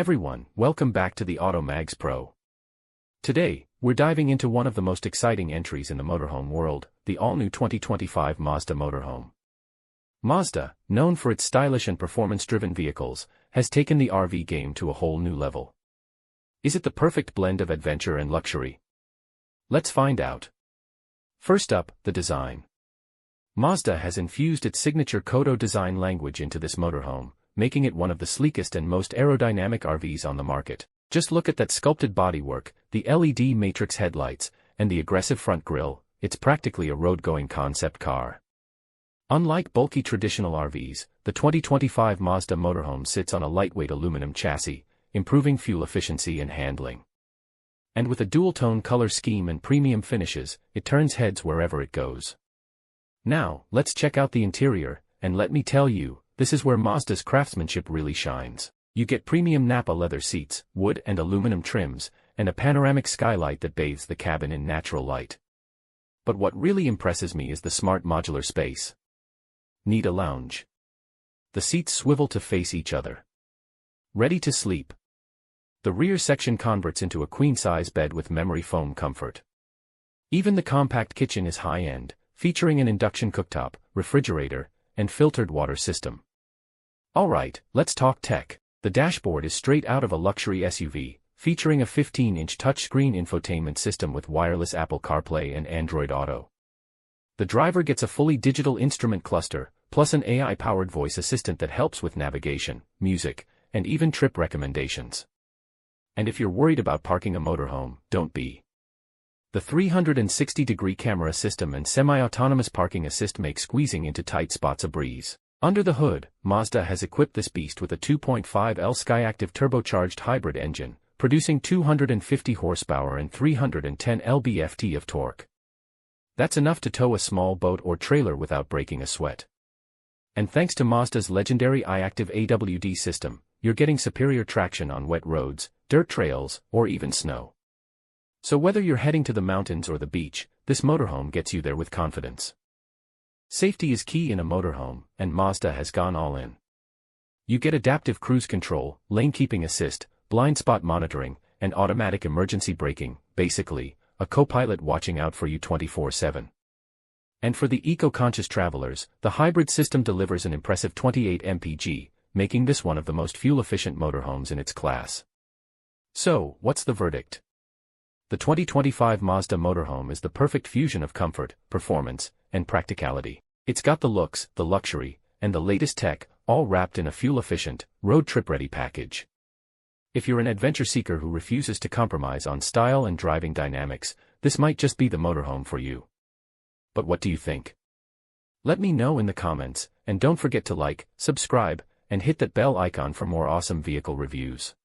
everyone, welcome back to the Auto Mags Pro. Today, we're diving into one of the most exciting entries in the motorhome world, the all-new 2025 Mazda Motorhome. Mazda, known for its stylish and performance-driven vehicles, has taken the RV game to a whole new level. Is it the perfect blend of adventure and luxury? Let's find out. First up, the design. Mazda has infused its signature Kodo design language into this motorhome, making it one of the sleekest and most aerodynamic RVs on the market. Just look at that sculpted bodywork, the LED matrix headlights, and the aggressive front grille. It's practically a road-going concept car. Unlike bulky traditional RVs, the 2025 Mazda Motorhome sits on a lightweight aluminum chassis, improving fuel efficiency and handling. And with a dual-tone color scheme and premium finishes, it turns heads wherever it goes. Now, let's check out the interior, and let me tell you, this is where Mazda's craftsmanship really shines. You get premium Nappa leather seats, wood and aluminum trims, and a panoramic skylight that bathes the cabin in natural light. But what really impresses me is the smart modular space. Need a lounge? The seats swivel to face each other. Ready to sleep? The rear section converts into a queen-size bed with memory foam comfort. Even the compact kitchen is high-end, featuring an induction cooktop, refrigerator, and filtered water system. Alright, let's talk tech. The dashboard is straight out of a luxury SUV, featuring a 15-inch touchscreen infotainment system with wireless Apple CarPlay and Android Auto. The driver gets a fully digital instrument cluster, plus an AI-powered voice assistant that helps with navigation, music, and even trip recommendations. And if you're worried about parking a motorhome, don't be. The 360-degree camera system and semi-autonomous parking assist make squeezing into tight spots a breeze. Under the hood, Mazda has equipped this beast with a 2.5L Skyactiv turbocharged hybrid engine, producing 250 horsepower and 310 lb-ft of torque. That's enough to tow a small boat or trailer without breaking a sweat. And thanks to Mazda's legendary i-Activ AWD system, you're getting superior traction on wet roads, dirt trails, or even snow. So whether you're heading to the mountains or the beach, this motorhome gets you there with confidence. Safety is key in a motorhome, and Mazda has gone all in. You get adaptive cruise control, lane keeping assist, blind spot monitoring, and automatic emergency braking, basically, a co-pilot watching out for you 24/7. And for the eco-conscious travelers, the hybrid system delivers an impressive 28 mpg, making this one of the most fuel-efficient motorhomes in its class. So, what's the verdict? The 2025 Mazda Motorhome is the perfect fusion of comfort, performance, and practicality. It's got the looks, the luxury, and the latest tech, all wrapped in a fuel-efficient, road-trip-ready package. If you're an adventure seeker who refuses to compromise on style and driving dynamics, this might just be the motorhome for you. But what do you think? Let me know in the comments, and don't forget to like, subscribe, and hit that bell icon for more awesome vehicle reviews.